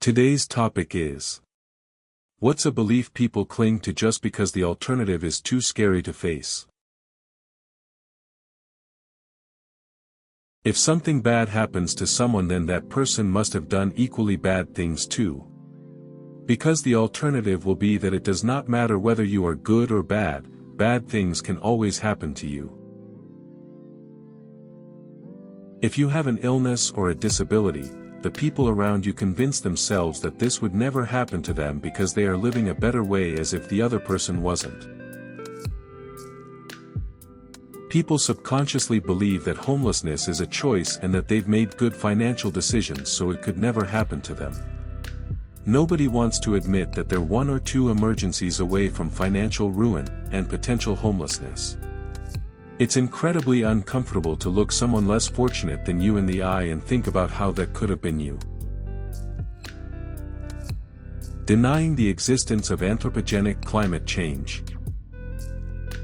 Today's topic is: what's a belief people cling to just because the alternative is too scary to face? If something bad happens to someone, then that person must have done equally bad things too. Because the alternative will be that it does not matter whether you are good or bad, bad things can always happen to you. If you have an illness or a disability, the people around you convince themselves that this would never happen to them because they are living a better way, as if the other person wasn't. People subconsciously believe that homelessness is a choice and that they've made good financial decisions, so it could never happen to them. Nobody wants to admit that they're one or two emergencies away from financial ruin and potential homelessness. It's incredibly uncomfortable to look someone less fortunate than you in the eye and think about how that could have been you. Denying the existence of anthropogenic climate change.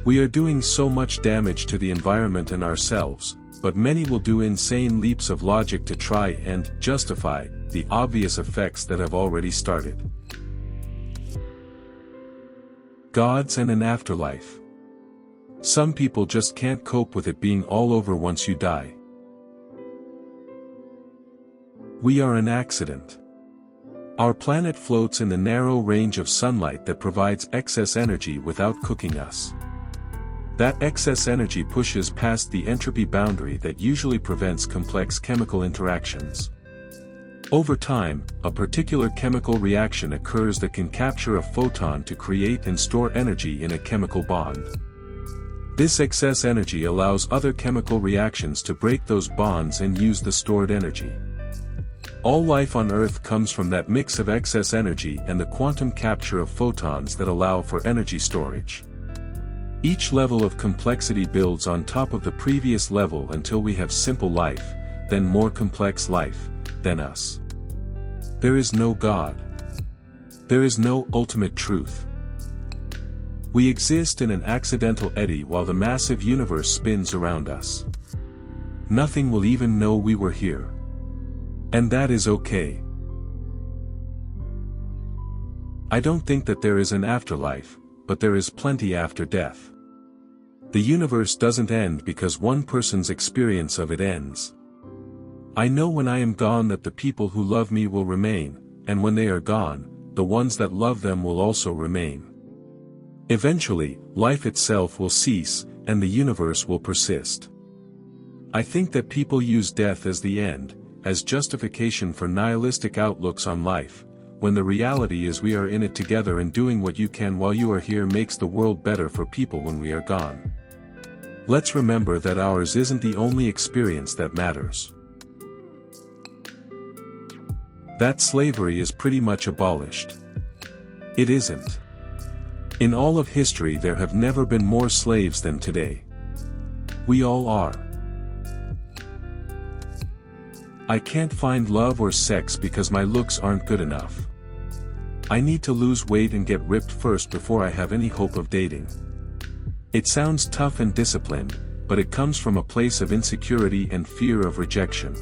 We are doing so much damage to the environment and ourselves, but many will do insane leaps of logic to try and justify the obvious effects that have already started. Gods and an afterlife. Some people just can't cope with it being all over once you die. We are an accident. Our planet floats in the narrow range of sunlight that provides excess energy without cooking us. That excess energy pushes past the entropy boundary that usually prevents complex chemical interactions. Over time, a particular chemical reaction occurs that can capture a photon to create and store energy in a chemical bond. This excess energy allows other chemical reactions to break those bonds and use the stored energy. All life on Earth comes from that mix of excess energy and the quantum capture of photons that allow for energy storage. Each level of complexity builds on top of the previous level until we have simple life, then more complex life, then us. There is no God. There is no ultimate truth. We exist in an accidental eddy while the massive universe spins around us. Nothing will even know we were here. And that is okay. I don't think that there is an afterlife, but there is plenty after death. The universe doesn't end because one person's experience of it ends. I know when I am gone that the people who love me will remain, and when they are gone, the ones that love them will also remain. Eventually, life itself will cease, and the universe will persist. I think that people use death as the end, as justification for nihilistic outlooks on life, when the reality is we are in it together, and doing what you can while you are here makes the world better for people when we are gone. Let's remember that ours isn't the only experience that matters. That slavery is pretty much abolished. It isn't. In all of history there have never been more slaves than today. We all are. I can't find love or sex because my looks aren't good enough. I need to lose weight and get ripped first before I have any hope of dating. It sounds tough and disciplined, but it comes from a place of insecurity and fear of rejection.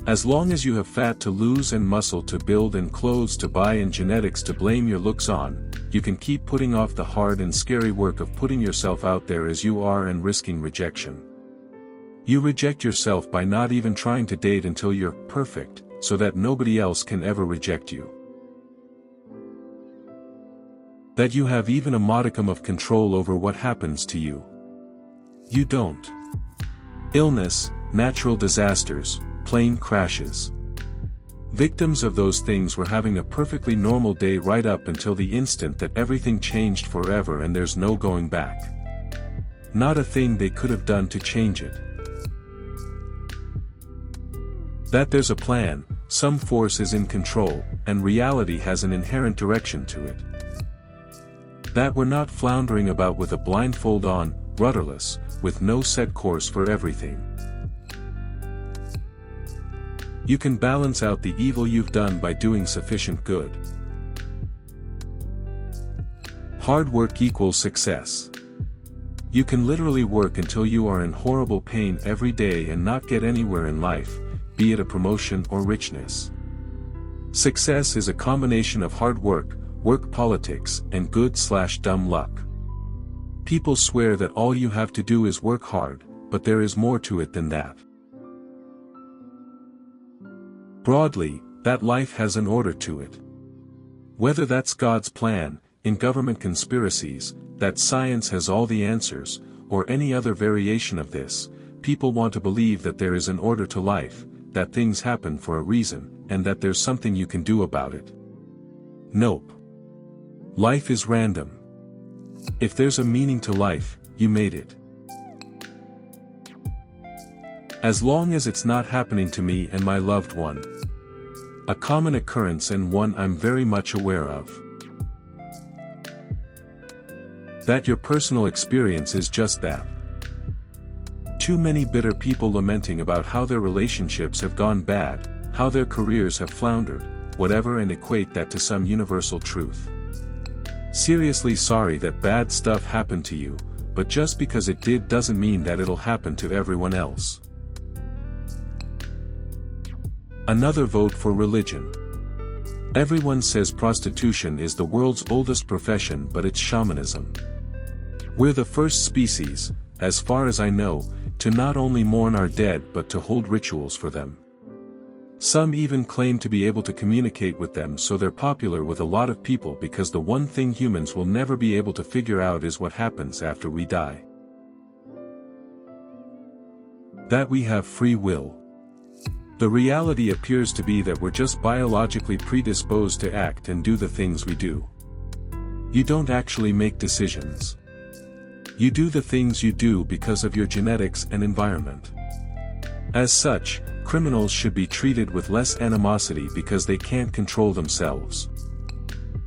As long as you have fat to lose and muscle to build and clothes to buy and genetics to blame your looks on, you can keep putting off the hard and scary work of putting yourself out there as you are and risking rejection. You reject yourself by not even trying to date until you're perfect, so that nobody else can ever reject you. That you have even a modicum of control over what happens to you. You don't. Illness, natural disasters, plane crashes. Victims of those things were having a perfectly normal day right up until the instant that everything changed forever and there's no going back. Not a thing they could have done to change it. That there's a plan, some force is in control, and reality has an inherent direction to it. That we're not floundering about with a blindfold on, rudderless, with no set course for everything. You can balance out the evil you've done by doing sufficient good. Hard work equals success. You can literally work until you are in horrible pain every day and not get anywhere in life, be it a promotion or richness. Success is a combination of hard work, work politics, and good/dumb luck. People swear that all you have to do is work hard, but there is more to it than that. Broadly, that life has an order to it. Whether that's God's plan, in government conspiracies, that science has all the answers, or any other variation of this, people want to believe that there is an order to life, that things happen for a reason, and that there's something you can do about it. Nope. Life is random. If there's a meaning to life, you made it. As long as it's not happening to me and my loved one. A common occurrence and one I'm very much aware of. That your personal experience is just that. Too many bitter people lamenting about how their relationships have gone bad, how their careers have floundered, whatever, and equate that to some universal truth. Seriously sorry that bad stuff happened to you, but just because it did doesn't mean that it'll happen to everyone else. Another vote for religion. Everyone says prostitution is the world's oldest profession, but it's shamanism. We're the first species, as far as I know, to not only mourn our dead but to hold rituals for them. Some even claim to be able to communicate with them, so they're popular with a lot of people because the one thing humans will never be able to figure out is what happens after we die. That we have free will. The reality appears to be that we're just biologically predisposed to act and do the things we do. You don't actually make decisions. You do the things you do because of your genetics and environment. As such, criminals should be treated with less animosity because they can't control themselves.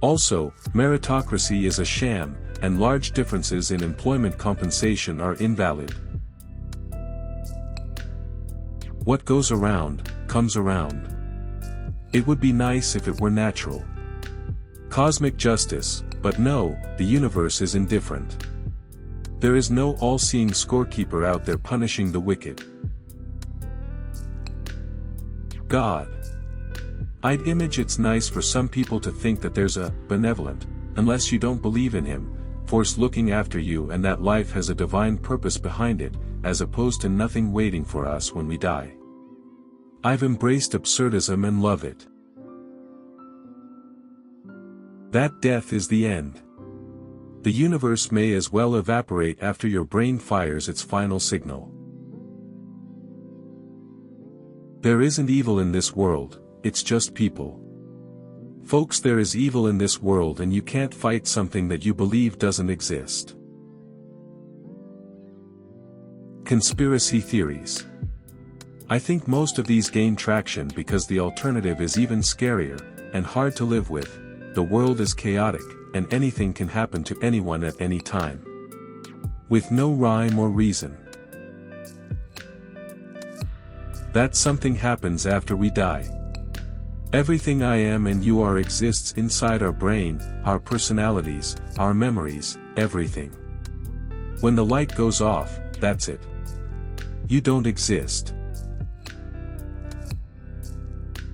Also, meritocracy is a sham, and large differences in employment compensation are invalid. What goes around, comes around. It would be nice if it were natural. Cosmic justice, but no, the universe is indifferent. There is no all-seeing scorekeeper out there punishing the wicked. God. I'd image it's nice for some people to think that there's a benevolent, unless you don't believe in him, force looking after you and that life has a divine purpose behind it, as opposed to nothing waiting for us when we die. I've embraced absurdism and love it. That death is the end. The universe may as well evaporate after your brain fires its final signal. There isn't evil in this world, it's just people. Folks, there is evil in this world and you can't fight something that you believe doesn't exist. Conspiracy theories. I think most of these gain traction because the alternative is even scarier, and hard to live with. The world is chaotic, and anything can happen to anyone at any time. With no rhyme or reason. That something happens after we die. Everything I am and you are exists inside our brain, our personalities, our memories, everything. When the light goes off, that's it. You don't exist.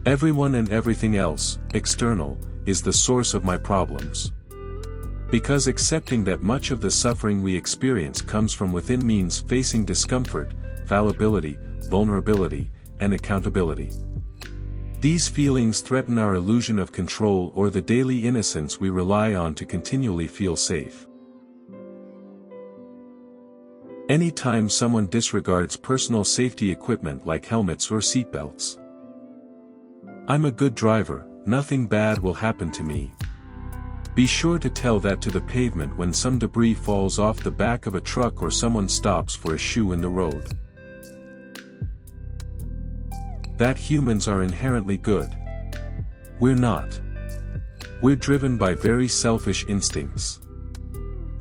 Everyone and everything else, external, is the source of my problems. Because accepting that much of the suffering we experience comes from within means facing discomfort, fallibility, vulnerability, and accountability. These feelings threaten our illusion of control or the daily innocence we rely on to continually feel safe. Anytime someone disregards personal safety equipment like helmets or seatbelts. I'm a good driver, nothing bad will happen to me. Be sure to tell that to the pavement when some debris falls off the back of a truck or someone stops for a shoe in the road. That humans are inherently good. We're not. We're driven by very selfish instincts.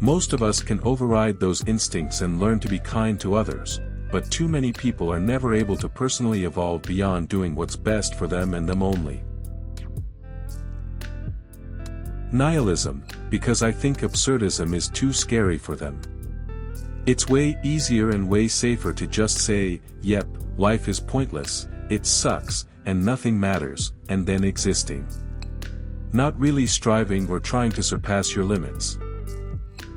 Most of us can override those instincts and learn to be kind to others, but too many people are never able to personally evolve beyond doing what's best for them and them only. Nihilism, because I think absurdism is too scary for them. It's way easier and way safer to just say, yep, life is pointless, it sucks, and nothing matters, and then existing. Not really striving or trying to surpass your limits.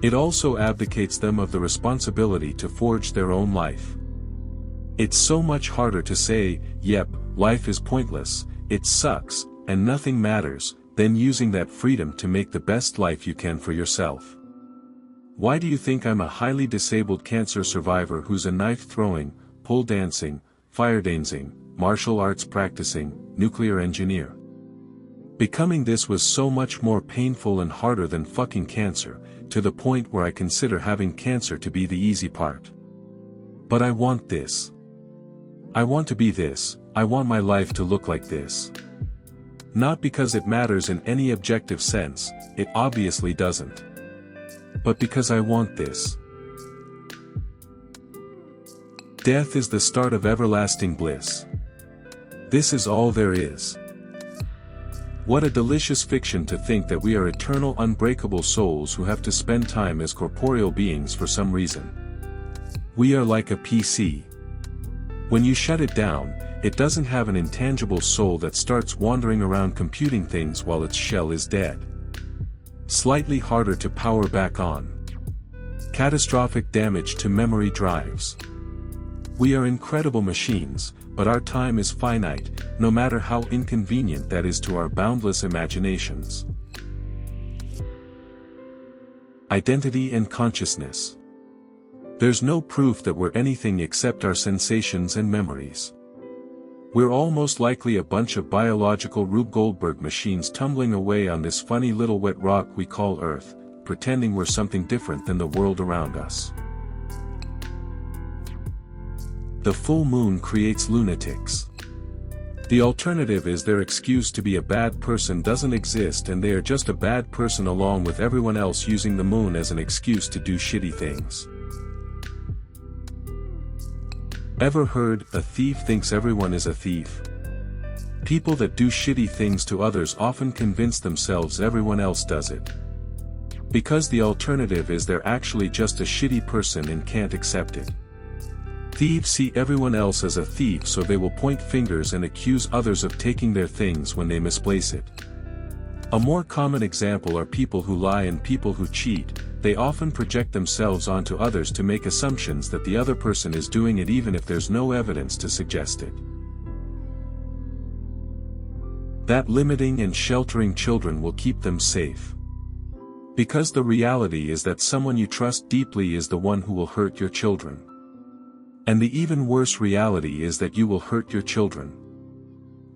It also abdicates them of the responsibility to forge their own life. It's so much harder to say, yep, life is pointless, it sucks, and nothing matters, than using that freedom to make the best life you can for yourself. Why do you think I'm a highly disabled cancer survivor who's a knife-throwing, pole dancing, fire dancing, martial arts practicing, nuclear engineer? Becoming this was so much more painful and harder than fucking cancer, to the point where I consider having cancer to be the easy part. But I want this. I want to be this, I want my life to look like this. Not because it matters in any objective sense, it obviously doesn't. But because I want this. Death is the start of everlasting bliss. This is all there is. What a delicious fiction to think that we are eternal unbreakable souls who have to spend time as corporeal beings for some reason. We are like a PC. When you shut it down, it doesn't have an intangible soul that starts wandering around computing things while its shell is dead. Slightly harder to power back on. Catastrophic damage to memory drives. We are incredible machines, but our time is finite, no matter how inconvenient that is to our boundless imaginations. Identity and consciousness. There's no proof that we're anything except our sensations and memories. We're all most likely a bunch of biological Rube Goldberg machines tumbling away on this funny little wet rock we call Earth, pretending we're something different than the world around us. The full moon creates lunatics. The alternative is their excuse to be a bad person doesn't exist and they are just a bad person along with everyone else using the moon as an excuse to do shitty things. Ever heard, a thief thinks everyone is a thief? People that do shitty things to others often convince themselves everyone else does it. Because the alternative is they're actually just a shitty person and can't accept it. Thieves see everyone else as a thief, so they will point fingers and accuse others of taking their things when they misplace it. A more common example are people who lie and people who cheat. They often project themselves onto others to make assumptions that the other person is doing it even if there's no evidence to suggest it. That limiting and sheltering children will keep them safe. Because the reality is that someone you trust deeply is the one who will hurt your children. And the even worse reality is that you will hurt your children.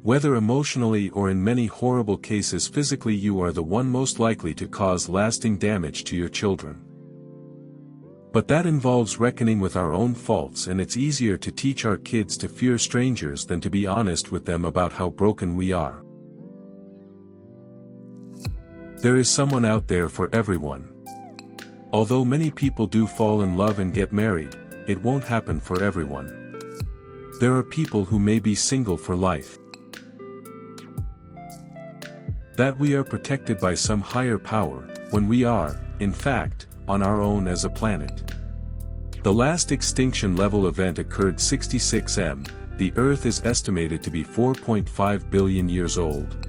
Whether emotionally or in many horrible cases physically, you are the one most likely to cause lasting damage to your children. But that involves reckoning with our own faults, and it's easier to teach our kids to fear strangers than to be honest with them about how broken we are. There is someone out there for everyone. Although many people do fall in love and get married, it won't happen for everyone. There are people who may be single for life. That we are protected by some higher power, when we are, in fact, on our own as a planet. The last extinction level event occurred 66 m. The Earth is estimated to be 4.5 billion years old.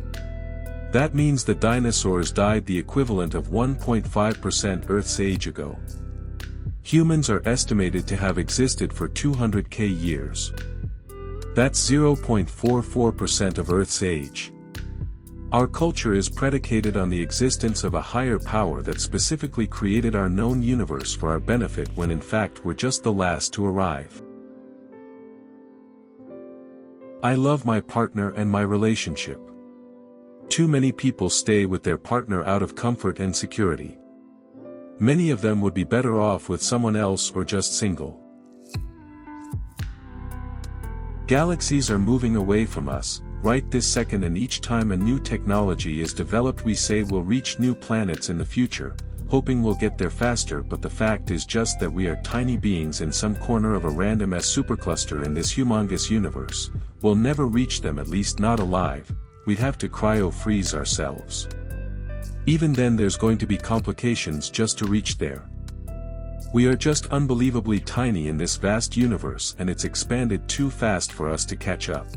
That means the dinosaurs died the equivalent of 1.5% Earth's age ago. Humans are estimated to have existed for 200k years. That's 0.44% of Earth's age. Our culture is predicated on the existence of a higher power that specifically created our known universe for our benefit, when in fact we're just the last to arrive. I love my partner and my relationship. Too many people stay with their partner out of comfort and security. Many of them would be better off with someone else or just single. Galaxies are moving away from us, right this second, and each time a new technology is developed we say we'll reach new planets in the future, hoping we'll get there faster, but the fact is just that we are tiny beings in some corner of a random supercluster in this humongous universe. We'll never reach them, at least not alive. We'd have to cryo-freeze ourselves. Even then there's going to be complications just to reach there. We are just unbelievably tiny in this vast universe, and it's expanded too fast for us to catch up.